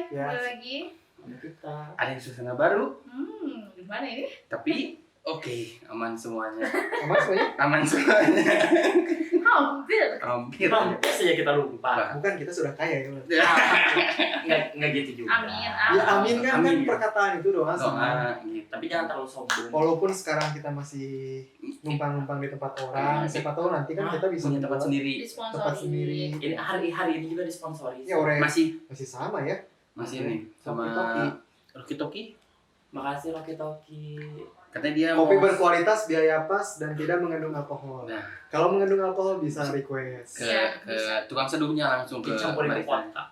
Ya. Kembali lagi. Kita Ada yang suasana baru, Gimana ini? tapi oke, aman semuanya. Aman semuanya? Aman semuanya. Hampir. Hampir. hampir saja kita lupa. Bukan, kita sudah kaya ya. Mas. Nggak gitu juga. Amin. Ya amin kan, Amin. kan perkataan itu doang. Doa gitu. Tapi jangan terlalu sombong. Walaupun sekarang kita masih numpang-numpang di tempat orang, siapa tahu nanti kan kita bisa Punya tempat membuat sendiri. Disponsori. tempat sendiri. Ini hari ini juga disponsori. Ya orang Masih masih sama ya. nih sama Toki-toki. Rocky Toki. Makasih Rocky Toki. Katanya dia Kopi mau berkualitas, biaya pas, dan tidak mengandung alkohol. Nah. Kalau mengandung alkohol bisa request. ke tukang seduhnya langsung ke Dicampurin ke barista. vodka.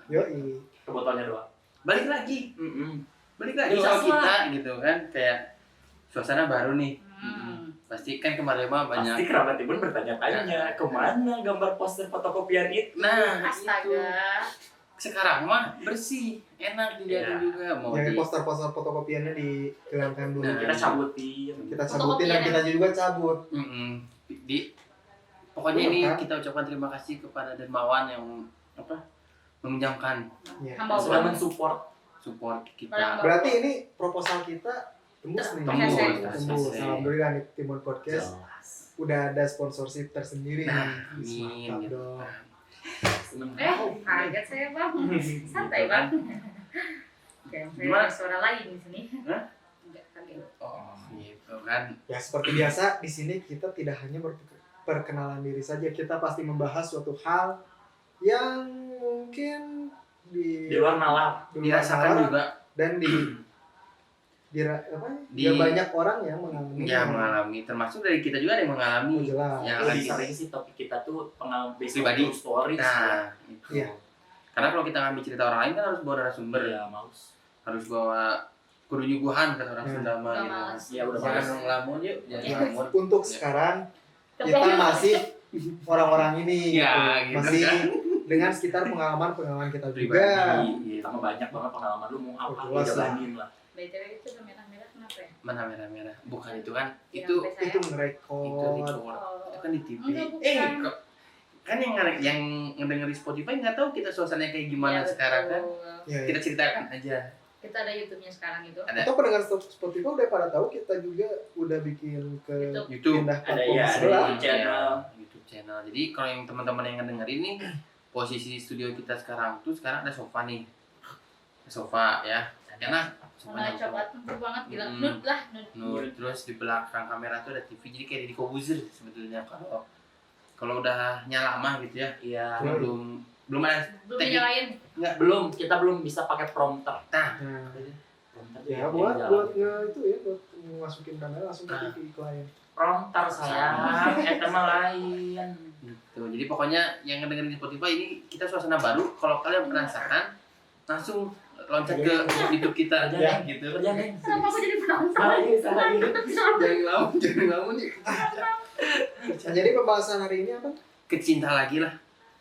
Yoi. Ke botolnya doang. Balik lagi Bisa kalau kita semua. gitu kan, kayak suasana baru nih. Pasti kan kemarin mah Pasti banyak. kerabat Ibu bertanya-tanya kemana gambar poster fotokopian itu. Nah, itu. Astaga. Sekarang mah bersih, enak dilihatin Iya. juga mau Yang di poster-poster fotokopiannya dihilangkan dulu. Nah. Kita cabutin. Kita cabutin dan kita juga cabut. Pokoknya ini Kan? kita ucapkan terima kasih kepada Dermawan yang meminjamkan Ya. Hamba Sudah Allah. mensupport. support kita. Barang- Berarti ini proposal kita tembus nih. Tembus. Tembus. Alhamdulillah nih Timun Podcast Jelas. udah ada sponsorship tersendiri Nah, nih. Wis, amin mantap gitu. dong. Seneng. Kaget saya bang. Santai bang. Jangan saya Gimana? ada suara lain di sini. Hah? Enggak kaget. Oh, gitu kan. Ya seperti biasa di sini kita tidak hanya perkenalan diri saja, kita pasti membahas suatu hal yang mungkin Di luar nalar. Dirasakan nalar juga dan Di- banyak orang yang mengalami. ya mengalami, termasuk dari kita juga ada yang mengalami. Oh, jelas. Yang Lebih lagi. sering sih topik kita tuh pengalaman Pribadi. stories. Nah, itu. Iya. Karena kalau kita ngambil cerita orang lain kan harus bawa narasumber, Ya, maus. harus bawa kudu nyuguhan kata orang Ya. Sunda mah Udah gitu. malas. Ya udah Jangan malas. ngelamun yuk, jangan Iya. ngelamun. Untuk sekarang kita masih orang-orang ini Ya, gitu masih kan. dengan sekitar pengalaman kita juga. Pribadi. Sama banyak banget pengalaman lu mau apa Oh, jelas lah. jalanin lah. BTW itu udah merah-merah kenapa ya? Mana merah-merah? Bukan itu kan? Yang Itu sampai saya. Itu itu ngerekod. record. Itu kan di TV. Enggak, bukan. Kok kan yang ngedenger di Spotify nggak tahu kita suasananya kayak gimana Iya, sekarang kan? betul. Ya, ya. Kita ceritakan aja. Kita ada YouTube-nya sekarang itu. Ada Atau pendengar Spotify udah pada tahu kita juga udah bikin ke YouTube. YouTube. pindah Ada platform ya, sebelah. ada channel. YouTube channel. Jadi kalau yang teman-teman yang ngedenger ini posisi studio kita sekarang tuh sekarang ada sofa nih. Sofa ya. Enak. Mana Sofanya coba empuk banget bilang Hmm. nud lah nud. Terus di belakang kamera tuh ada TV. Jadi kayak di Kobuzer sebetulnya kalau udah nyala mah gitu ya. Iya. Hmm. Belum ada Belum teknik. nyalain. Kita belum bisa pakai prompter. Nah, Prompter ya dia buat jalan. buat itu ya buat masukin kamera langsung ke Nah. TV klien. Prompter sayang, eta mah lain. gitu. Jadi pokoknya yang ngedengerin di Spotify ini kita suasana baru. Kalau kalian penasaran langsung loncat ke YouTube kita aja Ya. gitu. Kerja nih. Kenapa aku jadi penasaran? Salah. Jangan ngelamun nih. Nah, jadi pembahasan hari ini apa? Kecinta lagi lah.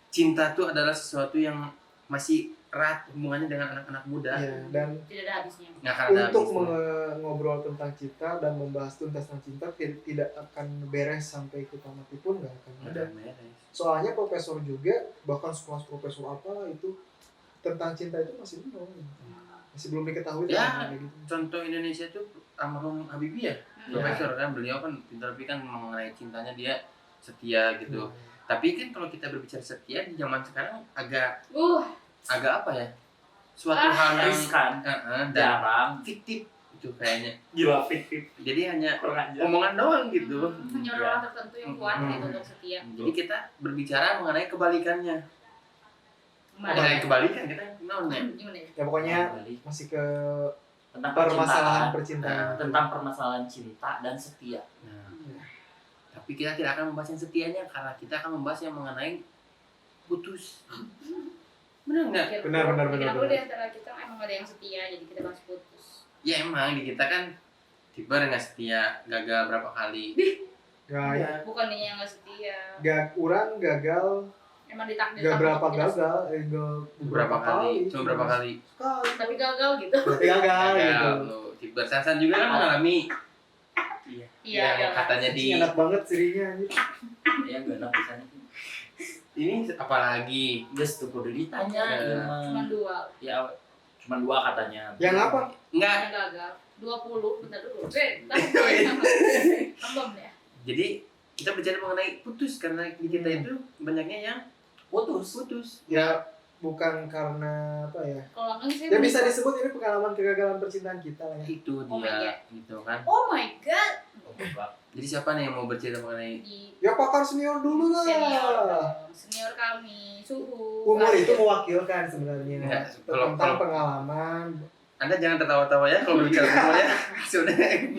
Cinta tuh adalah sesuatu yang masih erat hubungannya dengan anak-anak muda. Ya, dan Tidak ada habisnya. Nggak akan ada untuk habisnya. ngobrol tentang cinta dan membahas tuntas tentang cinta tidak akan beres sampai kita mati pun nggak akan Nggak ada. akan beres. Soalnya profesor juga bahkan sekelas profesor apa itu tentang cinta itu masih belum diketahui Ya. tentang kayak gitu. Contoh Indonesia tuh almarhum Habibie ya, Ya. profesor kan, beliau kan pintar tapi kan mengenai cintanya dia setia gitu. Tapi kan kalau kita berbicara setia di zaman sekarang agak apa ya? Suatu hal yang Riskan. dan Jarang. fiktif itu kayaknya. Gila fiktif. Jadi hanya Kurang aja. omongan doang gitu. Hanya orang tertentu yang kuat Hmm. gitu untuk setia. Jadi kita berbicara mengenai kebalikannya. Mengenai kebalikan kita naonnya? Gimana ya? Ya pokoknya Balik. masih ke Tentang permasalahan percintaan. percintaan. Tentang permasalahan cinta dan setia. Nah, tapi kita tidak akan membahas yang setianya karena kita akan membahas yang mengenai putus. Benar nggak? Benar. Kira aku di antara kita emang ada yang setia jadi kita bahas putus. Ya emang di kita kan tiba nggak setia, gagal berapa kali. Nggak, Bukan dia yang nggak setia. orang gagal Emang ditakdir nggak sama berapa tidak gagal, Berapa kali? Cuma berapa kali? Sekali. tapi gagal gitu. Berarti gagal gitu. Gagal. Loh, Tiba Sansan juga kan mengalami Iya. Iya, yang katanya di Enak banget sirinya anjir. Ya gak enak bisa nih. ini apalagi Guys tuh kudu ditanya Ya. ya mah. Cuma dua. Ya Cuma 2 katanya. Yang apa? Enggak. gagal 20 bentar dulu bentar belum ya. Jadi kita bicara mengenai putus karena di kita itu banyaknya yang putus. Ya bukan karena apa ya? Kalau enggak sih Ya bisa disebut ini pengalaman kegagalan percintaan kita lah ya. Itu Oh my dia God. gitu kan. oh my god Jadi siapa nih yang mau bercerita mengenai di Ya pakar senior dulu senior lah. dong. Senior kami suhu Umur itu mewakilkan sebenarnya. Enggak, Tentang kalau- pengalaman. Anda jangan tertawa-tawa ya kalau berbicara umur ya. Sudah.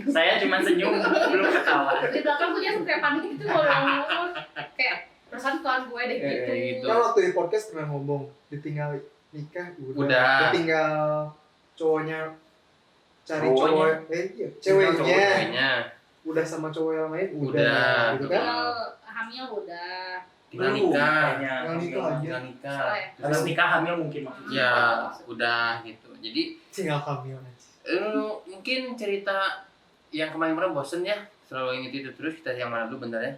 Saya cuma senyum, belum ketawa. di belakang tuh dia suka kayak panik gitu kalau ngomong kayak perasaan tuan gue deh gitu, Gitu. Kan waktu di podcast pernah ngomong ditinggal nikah Udah. ditinggal cowoknya cari Cowoknya. cowok iya, ceweknya Kayaknya udah sama cowok yang lain Udah. gitu kan. tinggal hamil udah tinggal Belum, nikah. kayaknya. Tinggal nikah aja. Tinggal nikah. Salah ya? Habis nikah hamil mungkin maksudnya. Ya, udah gitu. Jadi Tinggal hamil aja. mungkin cerita yang kemarin-kemarin bosen ya. Selalu inget itu terus kita yang mana dulu bentar ya.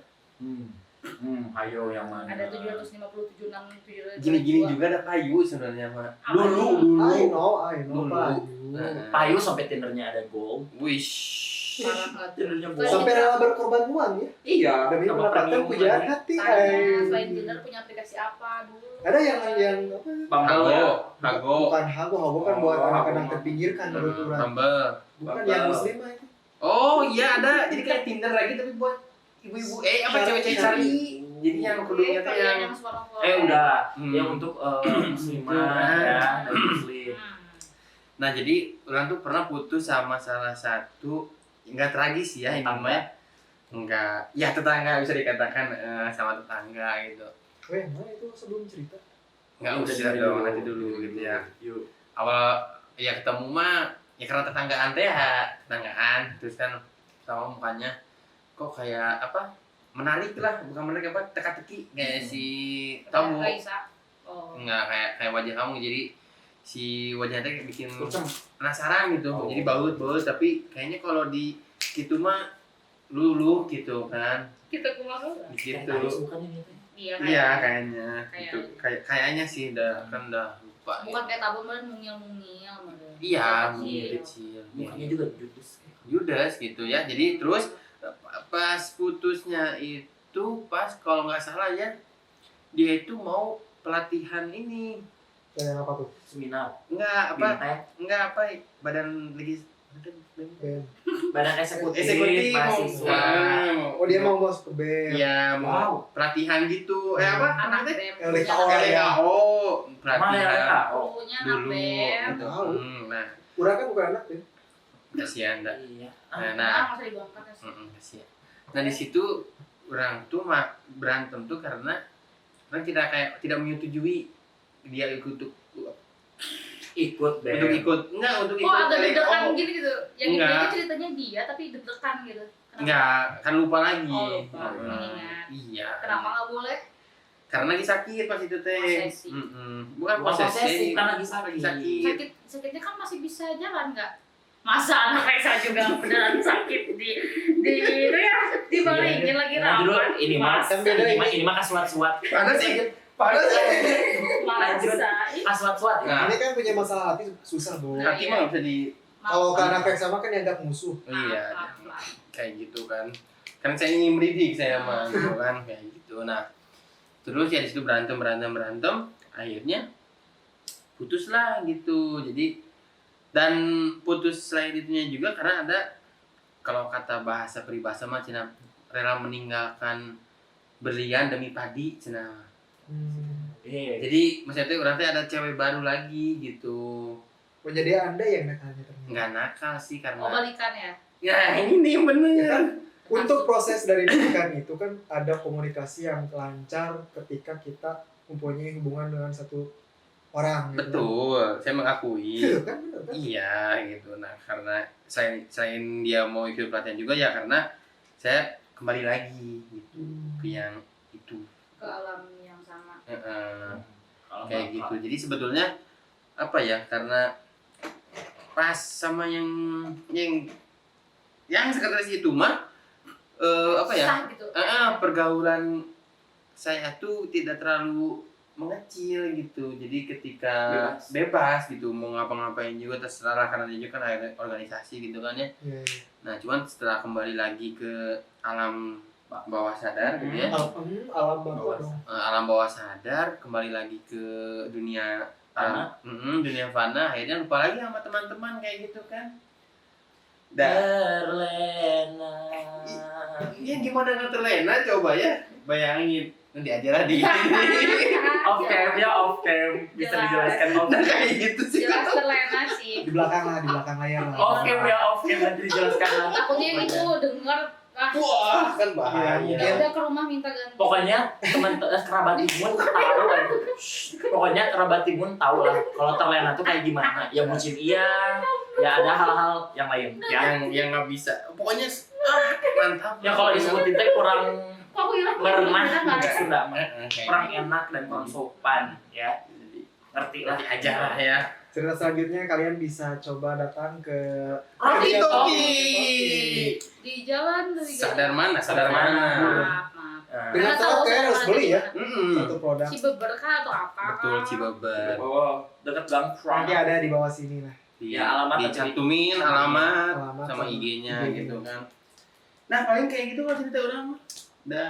Ayo yang mana? ada 757 6 700 Gini-gini juga ada kayu sebenarnya, Mak. Dulu. I know Dulu. Pak. Nah. Payu sampai Tindernya ada gold. Wish. parah banget. Tindernya Selain Sampai Tinder- rela berkorban uang ya Iya. demi sama mendapatkan premium pujaan lagi. hati. tanya selain Tinder punya aplikasi apa dulu Ada yang apa? Bumble ya. Hago. Bukan Hago kan Oh, buat anak-anak Hago. terpinggirkan menurut orang. Humble. Bukan Bumble. yang muslimah itu. Oh iya ada. Jadi kayak Tinder lagi tapi buat ibu-ibu. Apa cewek-cewek cari. Jadi yang kerudungnya tuh kalian yang. suara Udah. Hmm. Yang untuk muslimah ya, dari muslim. Nah jadi orang tuh pernah putus sama salah satu nggak tragis ya ini mah ya. Enggak, ya tetangga bisa dikatakan sama tetangga gitu. Weh, mana itu sebelum cerita? Nggak Ya, usah udah dong dulu. nanti dulu gitu ya. Yuk. Awal ya ketemu mah ya karena tetanggaan teh ya tetanggaan terus kan sama mukanya kok kayak apa menarik lah bukan menarik apa teka-teki kayak si kamu Raisa oh nggak kayak wajah kamu jadi si wajahnya teh bikin Kurcem. penasaran gitu Oh. jadi baut tapi kayaknya kalau di gitu mah luluh gitu kan kita kumaha gitu Bukannya gitu. iya iya kayaknya Kayak- gitu kayaknya sih udah kan udah lupa bukan kayak tabung kan mungil-mungil iya Kecil. mungkin kecil Mukanya juga judes. Judas gitu ya jadi terus pas putusnya itu pas kalau nggak salah ya dia itu mau pelatihan ini Kayak apa tuh? Seminar. nggak apa badan legis Band. Badan eksekutif, Eksekutif, mahasiswa. Oh dia mau masuk ke band. Iya mau pelatihan gitu apa anak teh bem LKO punya ya. LKO Mana pelatihan ya? punya anak dulu bem gitu. Tahu. Nah Udah kan bukan anak ya? kasihan dah Iya. nah masa dibongkar ya sih kasihan nah di situ orang tuh berantem tuh karena orang tidak menyetujui dia ikut Ikut untuk bem. ikut enggak untuk kok ikut agak deg-degan LKO. gitu yang Enggak. ini ceritanya dia tapi deg-degan gitu Kenapa? Enggak, kan lupa lagi. Oh, lupa. Heeh. Mengingat. Iya. kenapa nggak boleh Karena lagi sakit pas itu teh. Posesi. Bukan Bukan posesi, posesi, kan lagi sakit. sakit. sakitnya kan masih bisa jalan nggak masa anak Raisa juga beneran sakit di itu ya dibaringin lagi Nah, dulu rapat ini mah Kan beda ini mah kasuat-suat. Panas sih. Panas sih. Lanjut. masa Kasuat-suat ya. Nah. Ini kan punya masalah hati susah bu. Nah, Kaki iya. mah nggak bisa di Kalau ke anak yang sama kan dianggap musuh. iya Maaf. kayak gitu kan. Kan saya ingin mendidik saya mah gitu kan kayak gitu. Nah, terus ya di situ berantem. Akhirnya putus lah gitu. Jadi dan putus selain itunya juga karena ada kalau kata bahasa peribahasa mah cina rela meninggalkan berlian demi padi cina. Iya. Jadi maksudnya orang teh ada cewek baru lagi gitu. Oh, jadi anda yang nakalnya ternyata. Nggak nakal sih oh karena balikan ya ya ini nih bener. Ya kan? Untuk proses dari pernikahan itu kan ada komunikasi yang lancar ketika kita mempunyai hubungan dengan satu orang. Gitu. Betul, saya mengakui. Gitu kan benar kan? Iya gitu. Nah karena selain dia mau ikut pelatihan juga ya karena saya kembali lagi gitu ke yang itu. ke alam yang sama Kalau Kayak nggak, gitu. Jadi sebetulnya apa ya karena pas sama yang sekretaris itu mah apa ya sah gitu pergaulan saya tuh tidak terlalu mengecil gitu. Jadi ketika Bebas. bebas gitu mau ngapa-ngapain juga terserah lah, karena dia juga kan ada organisasi gitu kan ya. Iya, iya. Nah cuman setelah kembali lagi ke alam bawah sadar gitu ya, Alam bawah dong. alam bawah sadar, kembali lagi ke dunia Fana. dunia fana, akhirnya lupa lagi sama teman-teman kayak gitu kan. Dan Terlena. ya gimana nggak terlena coba ya, bayangin nanti aja lah di Off cam ya, off cam. Bisa Jelas. dijelaskan off Nah, cam. kayak gitu sih. Jelas terlena sih. Di belakang lah, di belakang layar lah. Off cam ya, off cam nanti dijelaskan. Takutnya itu denger Wah, kan bahaya. Iya. udah ke rumah minta ganti. Pokoknya teman kerabat Timun tahu lah. Pokoknya kerabat Timun tahu lah kalau terlena tuh kayak gimana. Ya musim iya, ya ada hal-hal yang lain. Ya, yang nggak bisa. Pokoknya mantap. ya kalau disebutin teh kurang Kok aku hilang? merenah Beneran nggak bahasa ada? Sunda mah. Kayak Kurang gitu. enak dan kurang sopan ya. Ngerti lah Nanti aja lah ya. Cerita selanjutnya kalian bisa coba datang ke Roti Kedai Toki. Di jalan dari Sadar mana? Sadar Sadar mana? mana? Maaf. Nah, Dengan Karena syarat tahu kalian saya harus ada beli di ya Mm-mm. satu produk. Cibeber kah atau apa? Betul, Cibeber. oh, dekat Gang Front. Nanti ada di bawah sini lah. Ya, alamat dicantumin alamat Alamat sama sama IG-nya IG. gitu kan. Nah, paling kayak gitu kalau cerita orang mah. Udah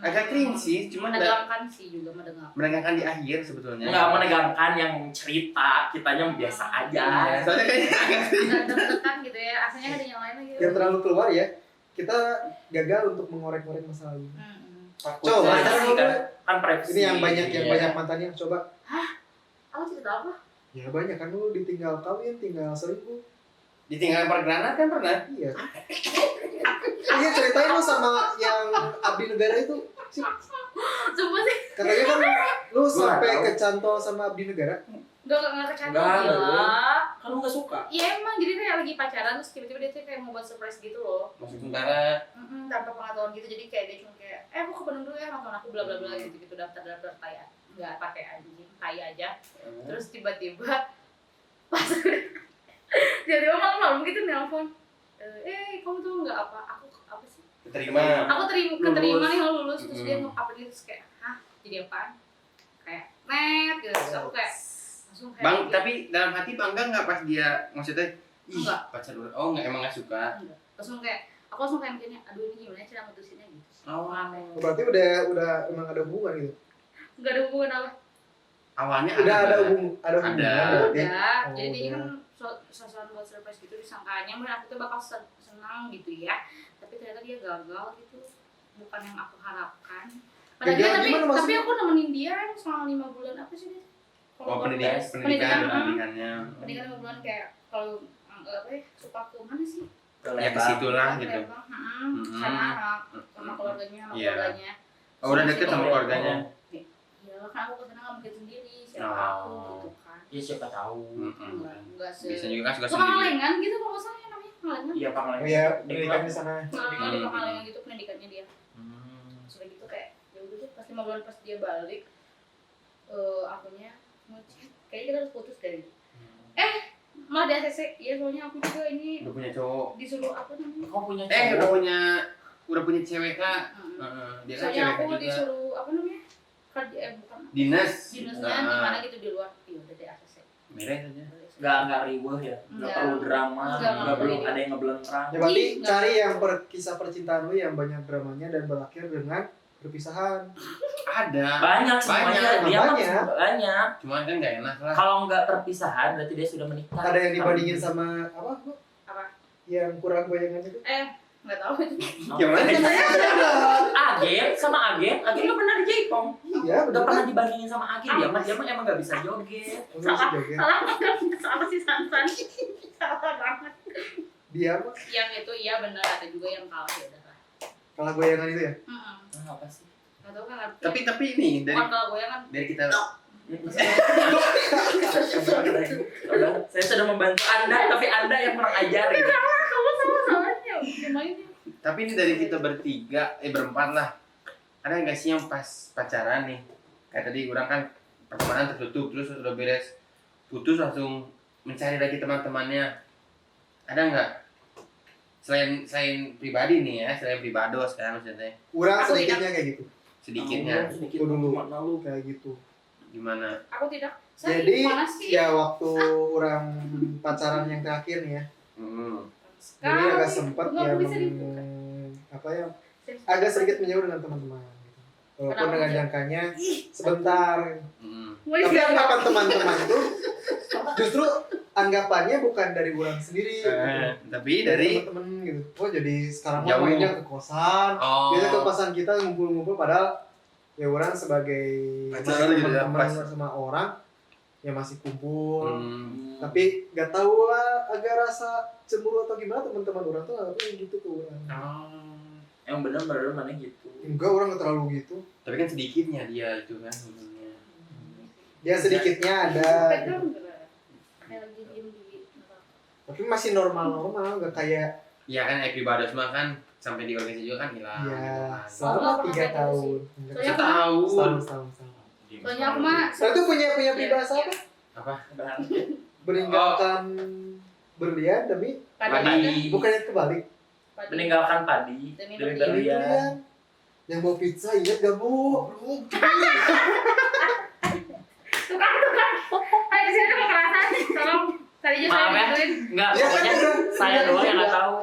agak cringe sih, cuman menegangkan sih juga menegangkan. menegangkan di akhir sebetulnya. Nggak menegangkan yang cerita, kitanya biasa aja. Iya, soalnya kayaknya agak cringe. Agak deg-degan gitu ya. Asalnya ada yang lain lagi. Yang terlalu keluar ya, kita gagal untuk mengorek-ngorek masalah ini. Takutnya Coba, sih sekarang kan privacy. Ini yang banyak Iya. mantannya, coba. Aku cerita apa? Ya banyak kan lu ditinggal kawin, tinggal selingkuh. Ditinggal pergeranan kan pernah? Iya. Iya ceritain lu sama yang abdi negara itu sih. Sumpah sih. Katanya kan lu Gua sampai nggak tahu. kecantol sama abdi negara. Nggak kecantol Nggak, gila. Kan lu gak suka. Iya emang jadi kayak lagi pacaran terus tiba-tiba dia tuh kayak mau buat surprise gitu loh. Masuk tentara. Tanpa pengetahuan gitu jadi kayak dia cuma kayak aku ke Bandung dulu ya nonton aku bla bla bla gitu daftar kayak nggak pakai anjing kayak aja. Terus tiba-tiba pas tiba-tiba malam-malam gitu nelpon. Kamu tuh nggak apa apa sih? Keterima. Aku keterima Lulus. nih lo lulus terus dia mau apa gitu terus kayak jadi apaan? Kayak net gitu terus aku kayak langsung kayak Bang, gitu. tapi dalam hati bangga nggak pas dia maksudnya ih Enggak. pacar lu. Oh, nggak, emang nggak suka. Enggak. Aku langsung kayak mikirnya aduh ini gimana cara mutusinnya gitu. Oh. Berarti udah emang ada hubungan gitu. Enggak ada hubungan apa? Awalnya Udah ada Bang. hubungan berarti. Udah, Oh, jadi dia udah. kan sosokan buat surprise gitu disangkanya mungkin aku tuh bakal senang gitu ya, tapi ternyata dia gagal gitu, bukan yang aku harapkan. Padahal Gagal dia, tapi gimana maksudnya? aku nemenin dia selama 5 bulan apa sih dia? Oh, Kalau pendidikannya. pendidikan 5 bulan kayak kalau apa ya suka ke mana sih? Ya ke situ lah gitu. Sama sama keluarganya, sama Iya. keluarganya. Oh, udah deket sama keluarganya. Iya kan aku kesana nggak mungkin sendiri, siapa Oh. aku gitu kan? Ya siapa tahu. Enggak Bisa juga kan suka suka sendiri. ngalengan gitu kalau nggak salah ya namanya ngalengan. Iya, Panglima. Oh ya, pendidikan di sana. Ngalengan di Pangalengan gitu pendidikannya dia. Hmm. Sudah gitu kayak ya udah deh pas 5 bulan pas dia balik akunya ngechat kayaknya kita harus putus dari malah di ACC ya soalnya aku juga ini Udah punya cowok. disuruh apa namanya Kau punya Udah punya cewek kak. Dia kan soalnya cewek aku juga. disuruh apa namanya kerja bukan Dinas. dinasnya di mana gitu di luar ya udah di ACC Beres aja. Nggak riweh ya. Nggak Nggak. perlu drama. Nggak Nggak perlu perlu. ada yang ngebelengkrang. Ya berarti Ih, nggak. cari yang kisah percintaan lu yang banyak dramanya dan berakhir dengan perpisahan. Ada. Banyak semuanya. Banyak, Dia mah banyak. banyak. Cuman kan nggak enak lah. Kalau nggak perpisahan berarti dia sudah menikah. Ada yang dibandingin sama apa? Bu? Apa? Yang kurang goyangan itu? nggak tahu itu Gimana? Agen sama agen nggak pernah di Jaipong. Iya, Udah pernah dibandingin sama agen dia mah emang nggak bisa joget. salah sih Sansan salah banget Dia mah yang itu iya bener ada juga yang kalah ya udah lah kalah goyangan itu ya. Nah, apa sih? nggak tahu kan arti Tapi ini bukan kalah goyangan dari kita Udah, saya sudah membantu Anda, tapi Anda yang kurang ajar gitu. kamu salahnya gimana tapi ini dari kita bertiga berempat lah. Ada nggak sih yang pas pacaran nih? Kayak tadi orang kan pertemanan tertutup terus udah beres putus langsung mencari lagi teman-temannya. Ada nggak? Selain pribadi nih ya, selain pribados kan maksudnya. Urang Aku sedikitnya kayak gitu. sedikitnya. sedikit Itu dulu. gimana lu? Kayak gitu. Gimana? Aku tidak. Saya Jadi gimana sih? ya waktu orang pacaran yang terakhir nih ya. Jadi Sekali. agak sempat Nggak ya bisa dibuka. apa ya agak sedikit menjauh dengan teman-teman gitu. Walaupun Kenapa? dengan jangkanya sebentar. Wih, Tapi anggapan teman-teman tuh justru anggapannya bukan dari orang sendiri. Tapi dari teman-teman gitu. Oh jadi sekarang Jauh. mau mainnya ke kosan. oh Biasanya ke kosan kita ngumpul-ngumpul padahal ya orang sebagai Pacaran gitu ya, teman-teman pas. sama orang ya masih kumpul. Hmm. Tapi nggak tahu lah agak rasa cemburu atau gimana teman-teman orang tuh nggak gitu ke orang. Yang bener mana gitu. Enggak, orang nggak terlalu gitu. Tapi kan sedikitnya dia itu kan sebenarnya. Ya sedikitnya ada. Pegang nggak? Kayak lagi diem di. Tapi masih normal-normal, nggak kayak Iya kan Equibados mah kan sampai di organisasi juga kan hilang. ya gitu selama Oh, 3 kayak tahun. kan. Soalnya Setahun. Setahun. Soalnya aku mah. Saya tuh punya peribahasa apa? Apa? Meninggalkan berlian demi Padi. bukannya kebalik. Meninggalkan padi Demi demi berlian. berlian. Yang bawa pizza ingat gak bu? Tukang. Ayo di sini tuh kekerasan. Tolong. Tadi aja saya Maaf ya. gituin. Enggak, Ya kan pokoknya udah, saya udah, doang yang udah. nggak tahu.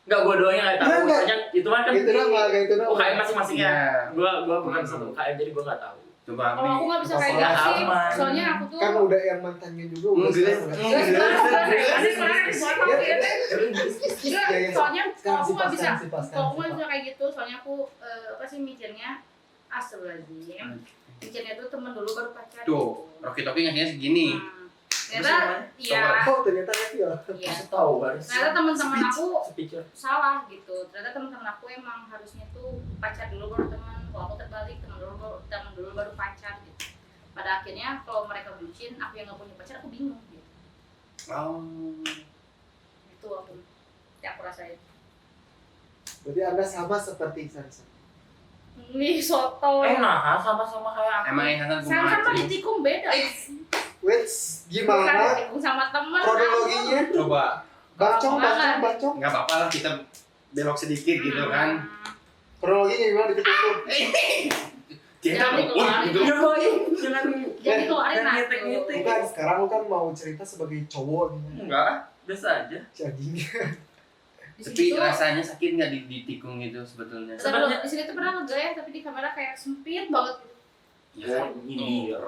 Enggak, gua doang yang nggak tahu. Enggak. Soalnya itu mah kan Itu nama, kayak itu nama. UKM masing-masing ya. Iya. Gua bukan satu UKM jadi gua nggak tahu. Coba Kalau aku nggak bisa kayak Masalah gitu sih. aman. Soalnya aku tuh. Kan udah yang mantannya juga udah Enggak. sekarang udah- Enggak, sekarang. Ya, ya, Soalnya kalau aku nggak sekarang bisa. sipas, Kalau aku nggak sipas. bisa kayak gitu. Soalnya aku apa sih mikirnya. Astagfirullahaladzim. Mikirnya tuh temen dulu baru pacar. tuh, Rocky Toki ngasihnya segini. Ternyata, iya. Oh ternyata ya. Iya. Masih tahu kan? Ternyata teman-teman aku Speaker. salah gitu. Ternyata teman-teman aku emang harusnya tuh pacar dulu baru teman. Kalau aku terbalik teman dulu baru pacar gitu. Pada akhirnya kalau mereka bucin, aku yang nggak punya pacar aku bingung gitu. Oh. Itu aku yang aku rasain. Berarti anda sama seperti Sarisa. Nih soto. Nah, sama-sama kayak aku. Emang yang Hasan Sama-sama kumaha? ditikung beda. Wait, Bukan gimana ditikung sama teman. kronologinya? Coba. Bacong. Nggak apa-apa lah kita belok sedikit gitu kan. Kronologinya gimana ditipu? Kita Jangan mau dikeluarin. gitu. Ya boy, jangan Jadi keluarin lah. ngetek-ngetek. Bukan, sekarang lu kan mau cerita sebagai cowok nih. Enggak, biasa aja. Jadinya. Di Tapi sini tuh rasanya sakit nggak ditikung itu sebetulnya? sebenarnya di sini tuh pernah lega ya, tapi di kamera kayak sempit banget gitu. Ya, Minggir.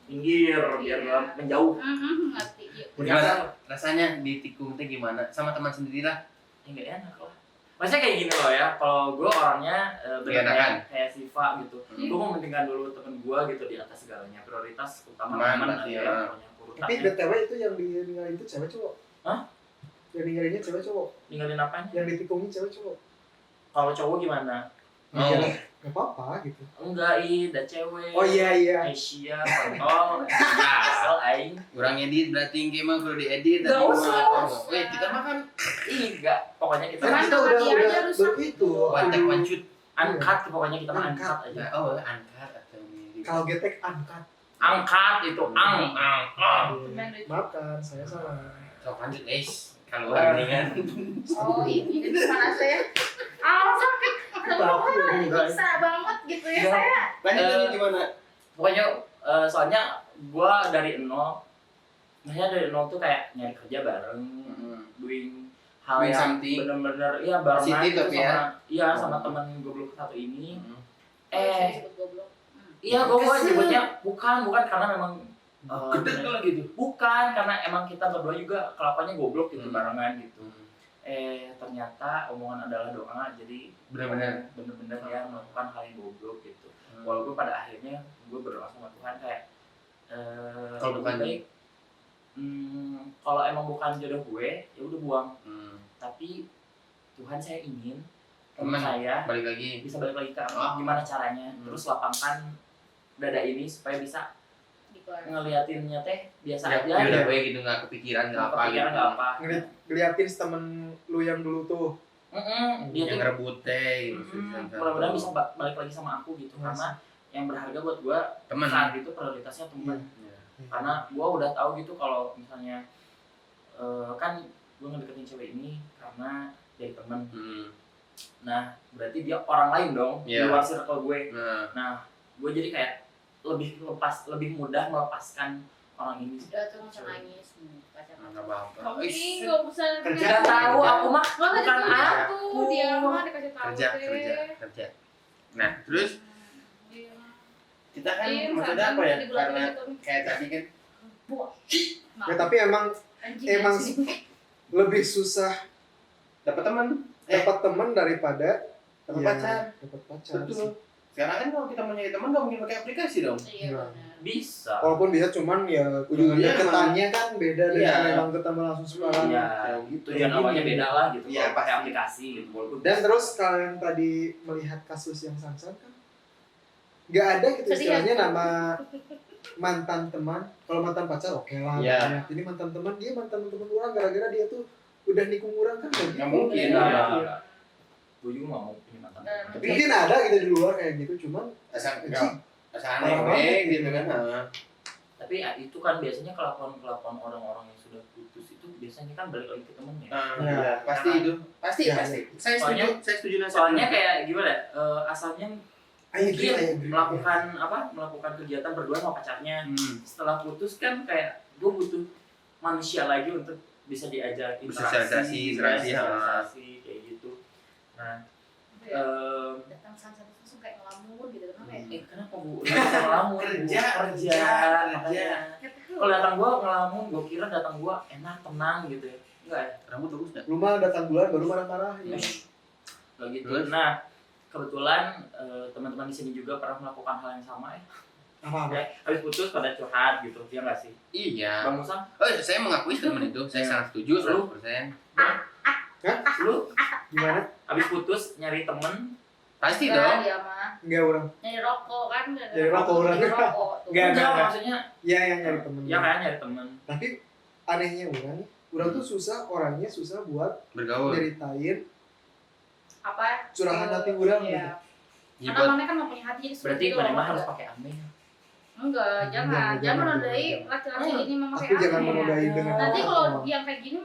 Minggir biar nggak menjauh. Ngerti. Iya. gimana rasanya ditikung teh gimana? Sama teman sendiri lah. Ya nggak enak lah. Maksudnya kayak gini loh ya, kalau gue orangnya Enakan. kayak Siva gitu. Hmm. Gue mementingkan dulu temen gue gitu di atas segalanya. Prioritas utama Teman, teman berarti aja ya. pokoknya Tapi urutannya. BTW itu yang ninggalin itu cewek cowok? Hah? Yang ninggalinnya cewek cowok? Ninggalin apanya? Yang ditikungin cewek cowok? Kalau cowok gimana? Oh. Gak apa-apa gitu. Enggak, ada cewek. Oh iya. Asia, kontol, asal aing. Kurang edit berarti yang mah perlu diedit. Nggak tapi usah. mah- Weh, kita makan Ih, enggak. Pokoknya kita Kan Cuman kita udah kaki aja rusak. begitu. wantek wancut. angkat, pokoknya kita mah Angkat. angkat aja. Oh, angkat atau mirip. Kalau getek angkat. Angkat itu ang. Maafkan, saya salah. Sok lanjut, guys. Kalau mendingan. Oh ini jadi panas ya. Sakit. Bisa banget gitu ya Iya. saya. Lanjut tadi gimana? Pokoknya soalnya gua dari nol. Maksudnya dari nol tuh kayak nyari kerja bareng, doing hal Doing yang something. bener-bener iya barengan Positif gitu tapi sama ya. iya sama teman goblok satu ini. Saya disebut goblok. Iya gua nyebutnya bukan karena memang Gede kalau gitu. bukan karena emang kita berdua juga kelakuannya goblok gitu Hmm. barengan gitu. Ternyata omongan adalah doa, jadi Benar-benar. bener-bener ya melakukan hal yang goblok gitu. Walaupun pada akhirnya gue berdoa sama Tuhan kayak Kalau bukan lebih baik, kalau emang bukan jodoh gue ya udah buang. Tapi Tuhan saya ingin teman Teman. saya Balik lagi. bisa balik lagi ke aku. Oh. Gimana caranya? Terus lapangkan dada ini supaya bisa Dikeluarin. ngeliatinnya teh biasa Ya, aja. ya udah gue gitu nggak kepikiran nggak apa gitu. Kepikiran nggak apa. Ngeliatin temen lu yang dulu tuh. Dia Yang tuh rebut teh. gitu. mudah-mudahan bisa balik lagi sama aku gitu. Mas. Karena yang berharga buat gue Teman. saat itu prioritasnya teman. Karena gue udah tahu gitu kalau misalnya kan gue ngedeketin cewek ini karena dari teman. Nah, berarti dia orang lain dong di Iya. luar circle gue. Nah, Nah, gue jadi kayak lebih mudah melepaskan orang ini. Udah tuh nggak usah nangis pacaran. nggak apa-apa. Kamu Ish, ini nggak usah Kerja Gak tahu aku mah Nggak bukan kasih tahu aku. tuh, dia mah dikasih tahu kerja. Nah, terus Dia kita kan Iya, maksudnya apa ya? di bulan Karena gitu. kayak tadi kan Buah. Ya tapi emang emang lebih susah dapat teman, dapat teman daripada dapat ya, pacar. dapat pacar Betul. sih. Sekarang kan kalau kita mau nyari teman nggak mungkin pakai aplikasi dong. Iya benar. Bisa. Walaupun bisa cuman ya Ujungnya deketannya kan beda Iya. dengan memang ketemu langsung sekarang. Iya, Kayak gitu. tujuan awalnya beda lah gitu. Iya, Kalau pakai pasti. aplikasi gitu. Walaupun Dan terus kalian tadi melihat kasus yang Sansan kan nggak ada gitu Sedih istilahnya ya? nama mantan teman. Kalau mantan pacar oke lah. Iya. banyak. Ini mantan teman, dia mantan teman orang gara-gara dia tuh udah nikung orang kan nggak gitu. Nggak mungkin. Iya. Iya. Gue juga nggak mau punya mantan. Tapi Mungkin ada gitu di luar kayak gitu, cuman asal anjing, asal Parah banget aneh gitu. gitu kan. Nah. Tapi ya, itu kan biasanya kelakuan orang-orang yang sudah putus itu biasanya kan balik lagi ke temennya. Iya, pasti itu. Pasti, Ya, pasti. Saya Soalnya- setuju nasihat. Soalnya kayak gimana? Asalnya ayo mungkin melakukan kegiatan berdua sama pacarnya. Setelah putus kan kayak gue butuh manusia lagi untuk bisa diajak Bersosialisasi, interaksi, sosialisasi kayak gitu. Nah, Datang satu langsung kayak ngelamun gitu kenapa ya? kenapa bu? Bisa ngelamun Bu. Kerja, makanya. Kalau datang gua ngelamun, gua kira datang gua enak tenang gitu ya. Enggak ya? Rambut bagus nggak? lu mah datang bulan baru marah-marah ya. Kayak gitu. Terus? Nah, kebetulan teman-teman di sini juga pernah melakukan hal yang sama ya. Apa-apa. Ya, habis putus pada curhat gitu, ya nggak sih? Iya. Bang Musang, Oh, saya mengakui teman itu. Saya sangat setuju 100%. lu Gimana? habis putus nyari temen, Pasti Enggak, dong. dia mah Enggak orang. nyari rokok kan Nyari rokok orang. Nyari rokok tuh. Enggak. enggak maksudnya Ya yang nyari temen. ya kayak nyari temen. Tapi anehnya orang tuh orangnya susah buat Bergaul. nyeritain apa curahan hati orang gitu. iya. Ya, Karena buat mana kan nggak punya hati jadi Berarti gitu mana loh, mah harus enggak. pakai aneh. Enggak, jangan jangan, menodai jangan. laki-laki ini memang Aku kayak jangan aneh. menodai dengan Nanti apa-apa. kalau yang kayak gini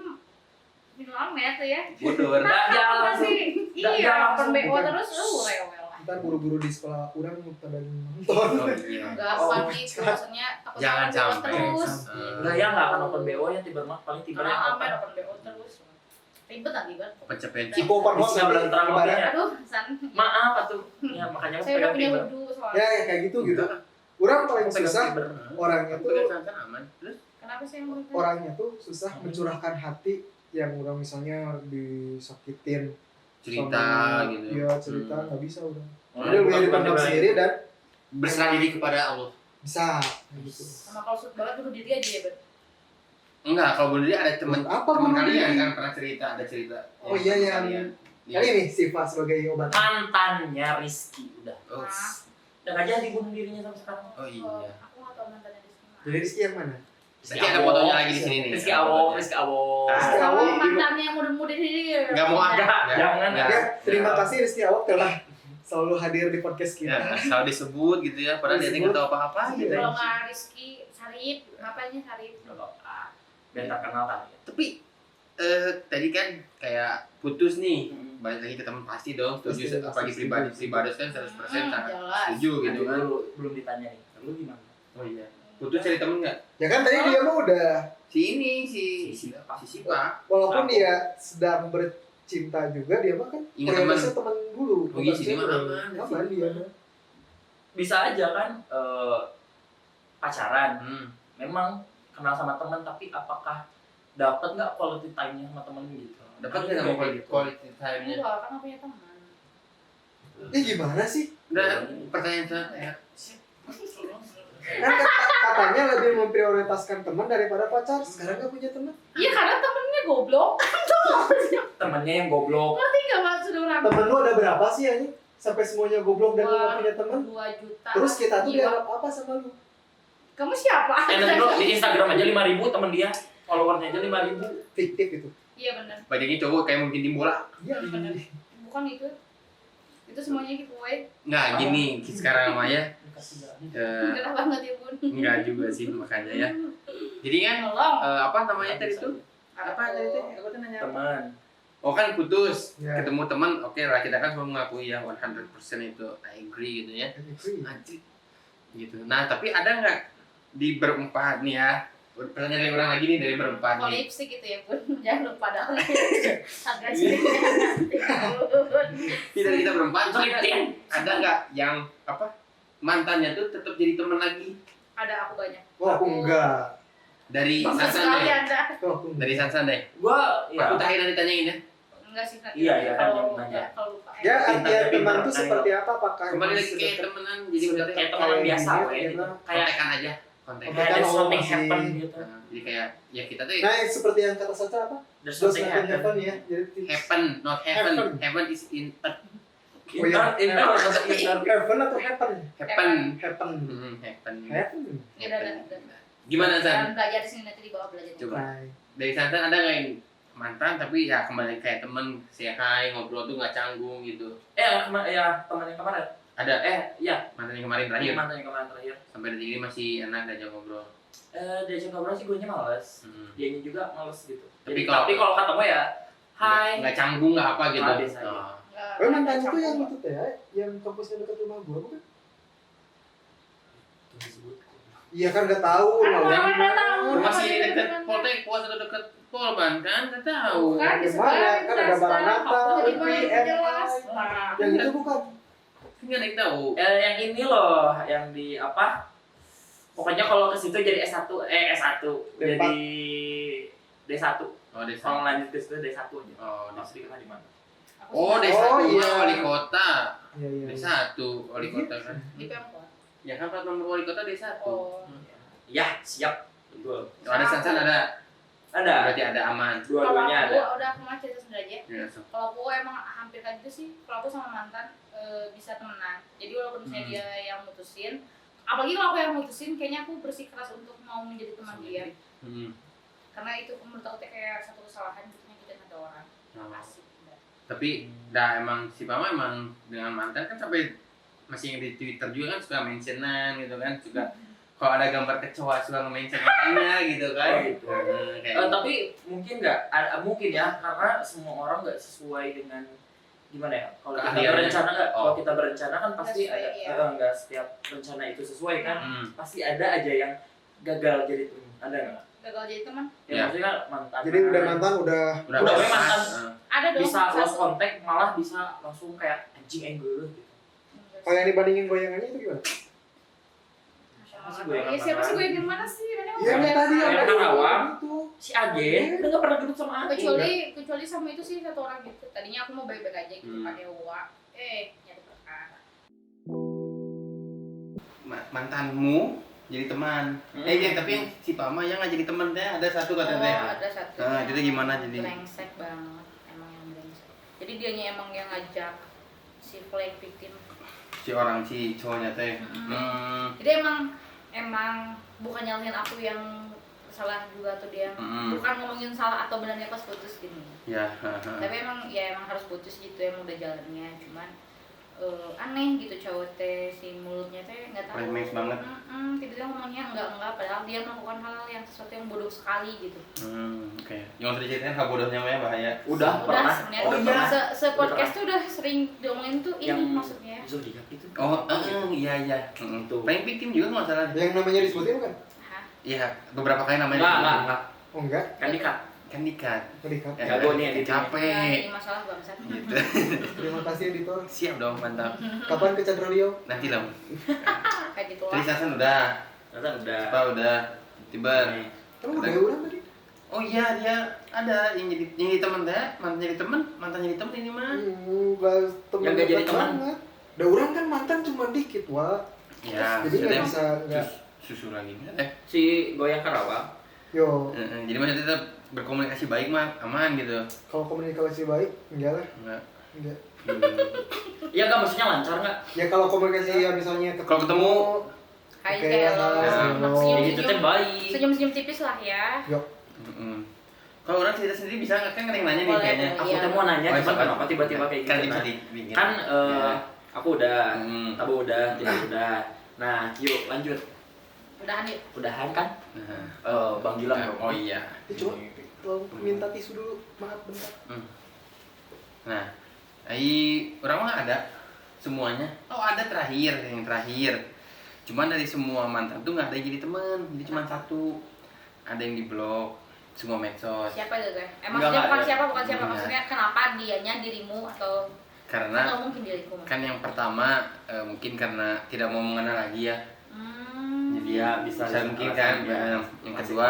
minum amet tuh ya. bodoh. Nggak jalan Pasti Nggak iya, jalan open BO bukan. terus rewel lah. Ntar buru-buru di sekolah orang pada nonton. Oh iya. Enggak, Oh, bukan gitu maksudnya takut Jangan open BO sampai. terus. Enggak ya, enggak akan open BO ya tiba paling tiba Karena yang amet open. open BO terus. Ribet nanti kan. Cepet-cepet. Cipo open house Bisa berantara ibarat. ya. Aduh, San. Maaf atuh. Ya makanya aku Saya udah pegang punya tiber. wudhu Ya soalnya. kayak gitu gitu. Orang paling Aku pegang susah tiber. orangnya Aku tuh kan sangat aman. Terus Kenapa sih yang menurut orangnya tuh susah mencurahkan hati yang orang misalnya disakitin cerita sama- gitu. Iya cerita nggak bisa udah. Oh, Jadi lebih bukan dipendam tiba. sendiri dan Berserah diri kepada Allah. bisa gitu. sama kalau suka banget bunuh diri aja ya, Bet. Enggak, kalau bunuh diri ada temen Apa temen bunuh kalian diri? kan pernah cerita, ada cerita. Oh iya, yang- Iya. Kali ini sifat sebagai obat. Mantannya Rizky udah. Oh, Dan nggak jadi bunuh dirinya sampai sekarang. oh iya. Aku nggak tahu mantannya di sini. Jadi Rizky yang mana? Berarti ada fotonya lagi di sini nih. Rizky Awo, Rizky Awo. Rizky Awo. Sama mantannya yang muda-muda ini. Enggak mau ada. Jangan. Ya, terima kasih Rizky Awak telah selalu hadir di podcast Ya, kita. selalu disebut gitu ya, padahal dia nggak tahu apa-apa gitu. Kalau nggak Rizky, Sarip, ngapainnya Sarip? Biar terkenal kan. Tapi tadi kan kayak putus nih, balik lagi ke teman pasti dong, setuju. Pasti, Apalagi pasti pribadi kan 100% sangat jelas. setuju gitu kan. Belum ditanya nih. Lu gimana? Oh iya. Putus cari temen nggak? Ya kan tadi dia mah udah Si ini si Siapa? Sipa. walaupun Aku. dia sedang bercinta juga dia mah kan Ingat prioritasnya teman dulu. Oh iya, bukan si dia mah cewek. aman. Aman dia mah. Bisa aja kan pacaran. Memang kenal sama teman tapi apakah dapat nggak quality time-nya sama temen gitu? Dapat Ada nggak juga sama kayak gitu. quality time-nya? Enggak, kan nggak punya teman. Gimana sih? Nah, pertanyaan saya. Kan katanya lebih memprioritaskan teman daripada pacar. Sekarang gak punya teman. Iya karena temennya goblok. Temennya yang goblok. Ngerti nggak maksud orang? Temen lu ada berapa sih ini? Sampai semuanya goblok dan lu gak punya teman. 2 juta. Terus kita tuh Jiwa. dianggap apa sama lu? Kamu siapa? Nanti dulu di Instagram aja 5.000 temen dia, followernya aja 5.000. Fiktif itu. Iya benar. Badannya cowok kayak mungkin tim bola. Iya. Benar. Bukan itu. Itu semuanya giveaway. Nggak gini sekarang Maya. Gerah banget ya bun. Enggak juga sih makanya ya. Jadi kan Tolong. apa namanya tadi tuh? Apa tadi tuh? Aku tuh nanya apa? Teman. oh kan putus, Ya. ketemu teman, oke lah kita kan semua mengakui ya 100% itu I agree gitu ya. Anjir. Gitu. Nah, tapi ada nggak di berempat nih ya? Pertanyaan dari orang lagi nih dari berempat nih. Kolipsi gitu ya Bun, jangan lupa dong. Agresif. Tidak kita berempat, Itu ada nggak yang apa mantannya tuh tetap jadi teman lagi? Ada aku banyak. Wah, aku enggak. Dari Bagus Sansan sekali deh. Anda. Aku enggak. Dari Sansan deh. Gua Aku ya terakhir nanti tanyain ya. Enggak sih nanti. Iya, iya, kan Kalau yang nanya. kalau lupa. Ya, artinya Pintar, teman itu pintar. seperti apa? Apakah Kembali emang lagi kayak sedekat- temenan, jadi udah kayak teman biasa Kayak kayak gitu. gitu. Kayak kontekan aja. Kontekan. Kontekan. ada something masih- happen gitu. Nah, jadi kayak ya kita tuh Nah, seperti yang kata Saca apa? There's Does something happen happen. ya. Jadi happen, not heaven. Heaven. Heaven is in earth. Oh, iya. Inter inter heaven atau happen? Happen. Happen. Happen. Happen. Ya udah. Gimana Dan San? belajar di sini nanti dibawa belajar. Coba. Right. Dari Sansan ada nggak yang mantan tapi ya kembali kayak temen, say hi, ngobrol tuh nggak canggung gitu. ya teman yang kemarin. Ada Ya, mantan yang kemarin terakhir mantan yang kemarin terakhir. sampai detik ini masih enak diajak ngobrol. Diajak ngobrol sih gue males. Hmm. Dianya juga males gitu. Tapi Tapi kalau ketemu ya hai. nggak canggung nggak apa gitu. Ah, biasa aja. Oh. Oh, mantan itu yang itu teh, yang kampusnya dekat rumah gua bukan? Tuh disebut. Iya kan nggak tahu. Kan mau orang yang nggak mana. tahu. Masih Iya, deket bener. Poltek, puas atau deket Polban kan? Nggak tahu. Bukan di Gimana? sebelah Kan ada Maranatha, Jadi UPI, boleh jelas. MI. Nah, Yang itu bukan. Nggak ada yang tahu. Yang ini loh, yang di apa? Pokoknya kalau ke situ jadi S1, S1 D4. jadi D1. Oh desa. Kalau lanjut ke situ D1 aja. Oh Mas desa. di mana? aku Oh suka. desa Oh, dua iya. wali kota. Iya iya. Desa satu wali kota kan. Di Pemkot. Ya kan plat nomor wali kota desa satu. Oh. Ya, siap. Betul. Oh, ada Sansan ada. Ada. Berarti ada aman. Dua-duanya Kalau ada. aku udah aku mau cerita sendiri aja. Ya, so. Kalau aku emang hampir kayak gitu sih. Kalau aku sama mantan bisa temenan. Jadi walaupun misalnya dia yang mutusin, apalagi kalau aku yang mutusin, kayaknya aku bersikeras untuk mau menjadi teman dia. Karena itu menurut aku kayak satu kesalahan gitu nyakitin ada orang. Oh. Asik. Enggak. Tapi dah emang si Pama emang dengan mantan kan sampai masih yang di Twitter juga kan suka mentionan gitu kan, suka kalau ada gambar kecoa suka nge-mentionannya gitu kan. Oh, gitu. Kayak Tapi mungkin nggak, mungkin ya, karena semua orang nggak sesuai dengan gimana ya. Kalau kita Keahliannya. berencana nggak, Oh. kalau kita berencana kan pasti Nggak sesuai, ada, iya. nggak setiap rencana itu sesuai kan. Pasti ada aja yang gagal jadi teman. Ada nggak? Gagal jadi teman. Ya, Ya. maksudnya mantan. Jadi udah mantan udah udah Udah, pas. mantan. Ada dong. Bisa satu. lost contact, malah bisa langsung kayak anjing anger gitu. kalau yang dibandingin goyangannya itu gimana? Masih goyangan Iya siapa sih tangan. gue yang mana sih? Nenek Iya udah yang tadi biasa. yang Yang tadi Karawang. itu. Si Agen udah nggak pernah gedut sama aku. kecuali sama itu sih satu orang gitu. Tadinya aku mau baik-baik aja gitu pakai uang. Nyari perkara. Mantanmu jadi teman. Tapi yang si Pama yang nggak jadi teman deh, ada satu kata deh. Ada satu. Nah, yang itu gimana jadi? brengsek banget, emang yang brengsek. Jadi dianya emang yang ngajak si playing victim. Si orang si cowoknya teh. Jadi emang bukan nyalahin aku yang salah juga atau dia. Bukan ngomongin salah atau benarnya pas putus gini. Ya. Tapi emang harus putus gitu, emang udah jalannya. Cuman aneh gitu cowok teh, si mulutnya teh nggak tahu. Remes banget. Tiba-tiba ngomongnya enggak, padahal dia melakukan hal yang sesuatu yang bodoh sekali gitu. Oke. Yang harus diceritain hal bodohnya mah ya bahaya. Udah pernah. sebenarnya Oh iya. se-podcast tuh udah sering diomongin tuh ini Yang maksudnya. Zodiac itu. Iya. Itu. Paling victim juga nggak salah. Yang namanya disebutin bukan? Hah? Iya, beberapa kali namanya. Enggak. Oh enggak, Kan dikat. Kan dikat. terikat. Ya, Jago nih, editing. Nah, Capek. ini masalah bangsat. Gitu. Terima kasih editor. Siap dong, mantap. Kapan ke Chandra Leo? Nanti lah. Kayak gitu Tadi lah. Sasan udah. Udah. Apa udah. Tiba. Kamu udah ulang tadi? Oh iya, dia ada yang jadi teman teh, mantan jadi teman ini mah. Bahas temen Yang nggak jadi dekat teman. banget. Udah orang kan mantan cuma dikit, Wak. Ya, Jadi nggak maksudnya bisa nggak. susu lagi. Si Goyang Karawang. Yo, Jadi maksudnya tetap berkomunikasi baik mah aman gitu. kalau komunikasi baik, enggak lah, Enggak. enggak. Iya nggak, maksudnya lancar nggak? Ya kalau komunikasi ya misalnya Kalau ketemu, Hai Oke, hello. halo. Ya itu teh baik. Senyum-senyum tipis lah ya. Kalau orang cerita sendiri bisa nggak kan ada yang nanya nih Boleh, kayaknya. boleh. Aku Iya. tuh mau nanya, Oh, cuman iya. kenapa tiba-tiba kayak Kan gitu? bisa Nah, dibikin. kan Ya. aku udah, Tabu udah, Hmm. Tina udah. Nah, yuk lanjut. Udahan yuk. Udahan kan? Nah. Bang Gilang dong. Oh iya. Coba tolong minta tisu dulu, maaf bentar. Nah, orang mah ada semuanya. Oh ada yang terakhir. Cuman dari semua mantan tuh nggak ada yang jadi teman, jadi cuma satu. Ada yang di blok semua medsos. Siapa itu teh? Enggak, Maksudnya bukan ya. siapa Enggak. maksudnya kenapa dianya dirimu atau Karena atau mungkin diriku? kan yang pertama mungkin karena tidak mau mengenal lagi ya. Jadi Ya, bisa mungkin alasan, kan. ya. Yang kedua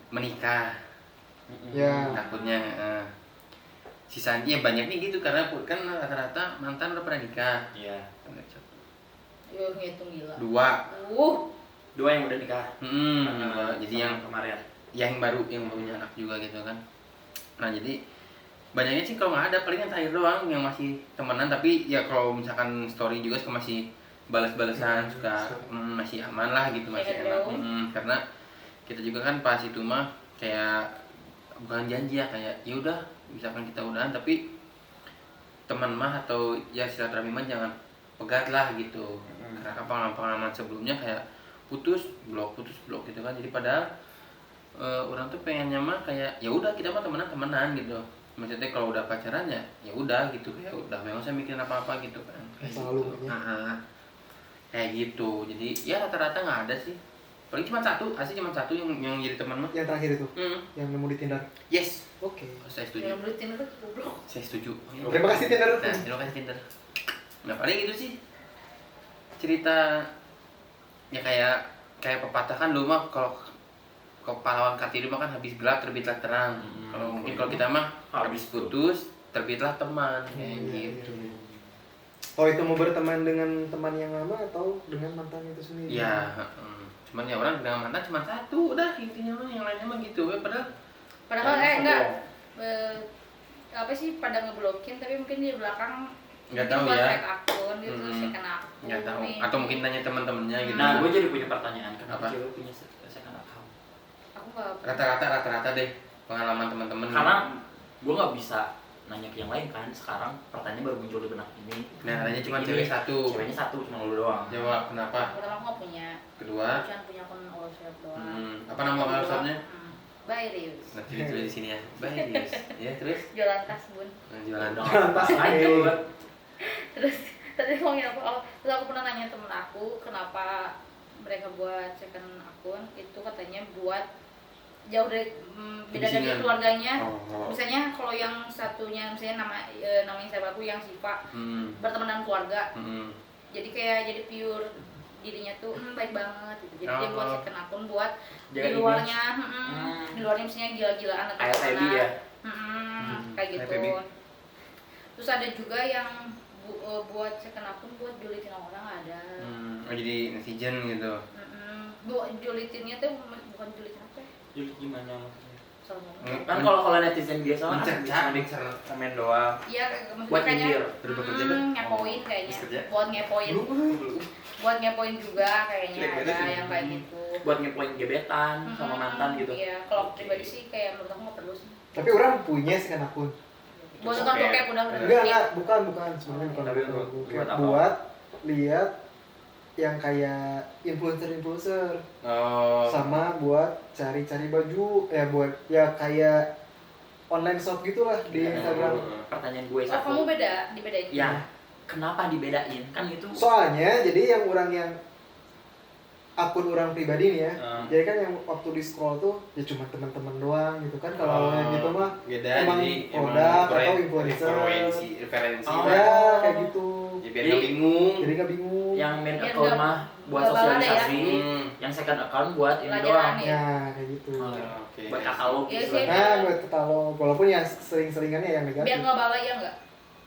menikah. Ya. Takutnya sisanya banyaknya gitu karena kan rata-rata mantan udah pernah nikah. Iya. Yuk ngitung gila. Dua. Dua yang udah nikah. Dua. Jadi Sama yang kemarin. yang baru punya anak juga gitu kan. Nah jadi banyaknya sih kalau nggak ada paling yang terakhir doang yang masih temenan, tapi ya kalau misalkan story juga suka masih balas-balasan, suka masih aman lah gitu, masih enak. Karena kita juga kan pas itu mah kayak bukan janji ya, kayak ya udah misalkan kita udahan tapi teman mah atau ya silaturahmi mah jangan pegat lah gitu. Karena kan pengalaman sebelumnya kayak putus blok gitu kan. Jadi padahal orang tuh pengennya mah kayak ya udah kita mah temenan gitu. Maksudnya kalau udah pacaran ya udah gitu, kayak udah memang saya mikirin apa gitu kan. Kayak Selalu gitu. ya. Kayak gitu. Jadi ya rata-rata nggak ada sih. Paling cuma satu, asli cuma satu yang jadi teman mah. Yang terakhir itu, yang nemu di Tinder. Yes. Oke. Saya setuju. Yang beli Tinder tuh goblok. Saya setuju. Terima kasih Tinder. Nah, terima kasih Tinder. Nah, paling itu sih cerita ya kayak pepatah kan dulu mah kalau pahlawan Kartini mah kan habis gelap terbitlah terang. Kalau mungkin kalau kita mah habis putus terbitlah teman kayak gitu. Oh itu mau berteman dengan teman yang lama atau dengan mantan itu sendiri? Ya, cuman ya orang dengan mantan cuma satu, udah intinya mah yang lainnya mah gitu. Padahal enggak apa sih pada ngeblokin tapi mungkin di belakang Nggak mungkin tahu buat ya. hack akun gitu second akun. Nggak tahu. nih. Atau mungkin tanya teman-temannya gitu. Nah, gue jadi punya pertanyaan, kenapa Apa? cewek punya second account? Aku nggak Rata-rata deh pengalaman teman-teman. Karena gue nggak bisa nanya ke yang lain kan. Sekarang pertanyaan baru muncul di benak ini. Nah, nanya cuma Ini, cewek satu. Ceweknya satu, cuma lu doang. Jawab kenapa? pertama aku nggak punya. Kedua, Aku cuma punya akun WhatsApp doang. apa nama WhatsApp-nya? Bye Rius. Nanti ditulis di sini ya. Baik. Ya, terus Jualan tas bun. jualan dong. Tas Lanjut. Terus tadi ngomongin apa? Terus aku pernah nanya temen aku kenapa mereka buat second akun itu katanya buat jauh dari beda dari Kebisingan. keluarganya. Oh. Misalnya kalau yang satunya misalnya namanya sahabat aku yang Siva berteman dengan keluarga. Jadi kayak jadi pure dirinya tuh baik banget gitu. Jadi dia buat second akun buat Jaga di luarnya, di luarnya misalnya gila-gilaan atau Kayak Feby ya. kayak gitu. Kayak Feby. Terus ada juga yang buat second akun buat julitin orang ada. Oh, jadi netizen gitu. Julitinnya tuh bukan julitin apa ya? Jadi gimana maksudnya? Salah ngomong. Kan kalau netizen biasa kan Mencerca. komen doang. Iya, Buat maksudnya nyindir. Terus bekerja ngepoin kayaknya. Terus kerja? Buat ngepoin. Buat ngepoin juga kayaknya Jelek ada banget yang kayak gitu. Buat ngepoin gebetan sama mantan gitu. Iya, kalau aku pribadi sih kayak menurut aku nggak perlu sih. Tapi orang punya second akun. Buat nonton bokep udah Enggak, bukan sebenarnya bukan Tapi bukan. buat apa? Buat lihat yang kayak influencer Oh. sama buat cari-cari baju buat ya kayak online shop gitulah di Instagram. Pertanyaan gue Oh, satu. kamu dibedain. Ya, kenapa dibedain? Kan itu Soalnya jadi yang orang yang akun orang pribadi nih ya. Jadi kan yang waktu di scroll tuh ya cuma teman-teman doang gitu kan. Kalau yang gitu mah beda emang jadi produk atau influencer. referensi. Oh. ya kayak gitu. Ya, biar nggak bingung. Jadi nggak bingung. yang main Biar account nggak- mah buat nggak balada ya. sosialisasi, yang second account buat ini Pelajaran doang. ya. Ya kayak gitu. Oh, Oke. buat katalog Iya gitu. sih. Nah buat katalog walaupun ya sering-seringannya yang Biar negatif. nggak balai ya nggak?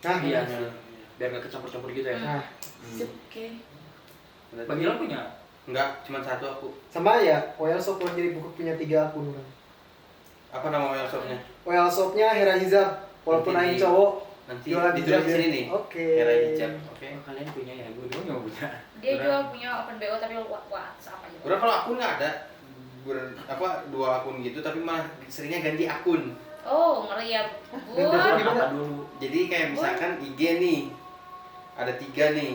Nah, Iya, biar nggak kecampur-campur gitu ya. nah Sip, oke. Berarti- Bagi lo punya? Enggak, cuma satu aku. sama ya Oil Shop orang jadi buku punya 3 akun orang. Apa nama webshopnya? Oil Shopnya Hera Hizab walaupun Nanti aing cowok Nanti jualan ditulis hijab di ya. sini nih. Oke. Hera hijab. Oke. Oh, kalian punya ya? Gue dulu nggak punya. Dia juga punya open BO tapi WhatsApp aja. Udah kalau akun nggak ada dua akun gitu tapi malah seringnya ganti akun. Oh, ngeri ya. Gimana? Buat Apa dulu? Jadi kayak misalkan IG nih ada 3 nih.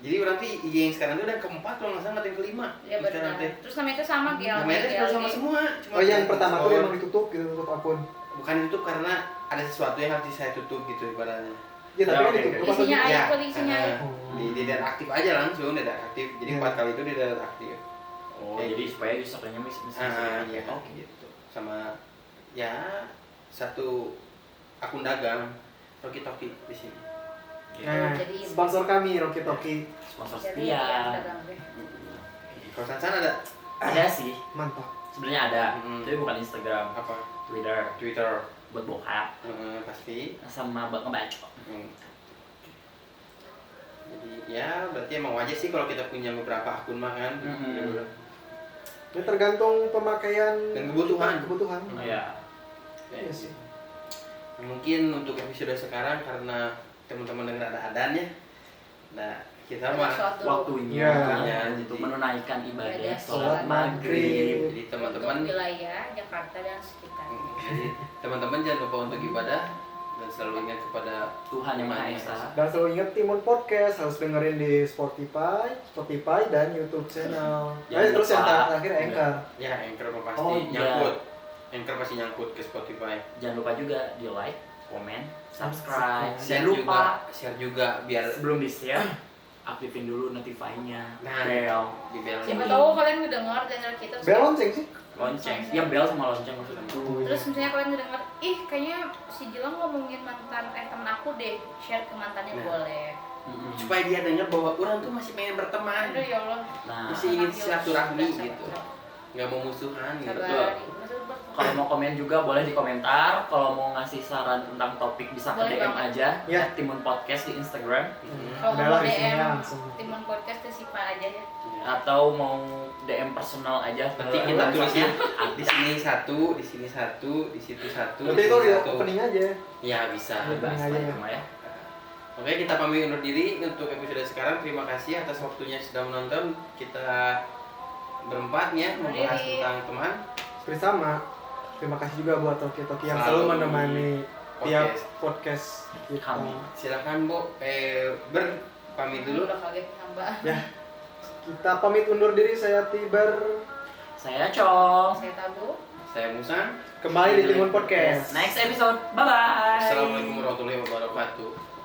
Jadi berarti IG yang sekarang itu udah keempat kalau nggak salah nggak ada yang kelima. ya Yang sekarang benar. teh. Terus namanya itu sama Namanya teh sama semua. Cuma Oh yang pertama tuh Discord. emang ditutup gitu tutup akun. bukan ditutup karena ada sesuatu yang harus saya tutup gitu ibaratnya. Ya tapi kan Oke, ditutup oke. Isinya maksudnya. air kali, isinya air. Di dead aktif aja langsung dead aktif. Jadi Ya. 4 kali itu di dead aktif. Oh, Kayak jadi gitu. supaya username bisa Iya gitu. Sama ya satu akun dagang Rocky Toki di sini. Nah, Jadi sponsor kami Rocky Toki. Sponsor jadi setia. ya, dagang deh. Kalau Sansan ada Ada sih, Mantap. sebenarnya ada, Mm-mm. tapi bukan Instagram, apa? Twitter Twitter. buat bokap Pasti. sama buat ngebaca. Jadi ya berarti emang wajar sih kalau kita punya beberapa akun mah kan. Mm-mm. Ya tergantung pemakaian Dan kebutuhan. kebutuhan. Oh ya, Iya sih. Mungkin untuk episode sekarang karena teman-teman dengar ada adannya. Nah, kita mah Suatu waktunya Ya. untuk menunaikan ibadah Ibadah sholat sholat maghrib. jadi untuk teman-teman wilayah Jakarta dan sekitar. jadi teman-teman jangan lupa untuk ibadah dan selalu ingat kepada Tuhan yang Maha Esa. Dan selalu ingat Timun Podcast harus dengerin di Spotify dan YouTube channel. Jangan Terus yang lupa. terakhir Anchor. ya Anchor mah pasti Oh, iya. nyangkut. Anchor pasti nyangkut ke Spotify. Jangan lupa juga di like, komen, subscribe. Share Jangan lupa share juga biar sebelum di share aktifin dulu notify-nya, Nah. bel, di bel. Siapa tahu kalian ngedengar channel kita terus Bel lonceng sih. lonceng. Ya bel sama lonceng maksudnya. terus misalnya kalian ngedengar, ih kayaknya si Gilang ngomongin mantan temen aku deh, share ke mantannya Nah. boleh. Mm-mm. Supaya dia dengar bahwa orang tuh masih pengen berteman, Aduh ya Allah. Nah, masih ingin silaturahmi Sabar, gitu, nggak mau musuhan gitu. Sabar. kalau mau komen juga boleh di komentar. Kalau mau ngasih saran tentang topik bisa ke Boleh DM banget. aja Ya. Timun Podcast di Instagram Kalau Adalah mau isinya DM langsung. Timun Podcast ke Sipa aja ya. atau mau DM personal aja. Nanti kita tulisin di sini satu, di sini satu, di situ satu. Berarti di itu sini di satu. opening aja. Ya bisa. Opening Bebas aja lah ya. cuma ya. Oke, kita pamit undur diri untuk episode sekarang. Terima kasih atas waktunya sudah menonton. Kita berempat ya membahas Berdiri. tentang teman. Seperti sama. Terima kasih juga buat Toki Toki yang Selalu selalu menemani tiap podcast. podcast kita. Kami. Silakan Bu, pamit dulu. Udah kaget nambah. Ya, kita pamit undur diri. Saya Tiber. Saya Cong. Saya Tabu. Saya Musang. Kembali di Timun Podcast. Next episode. Bye bye. Assalamualaikum warahmatullahi wabarakatuh.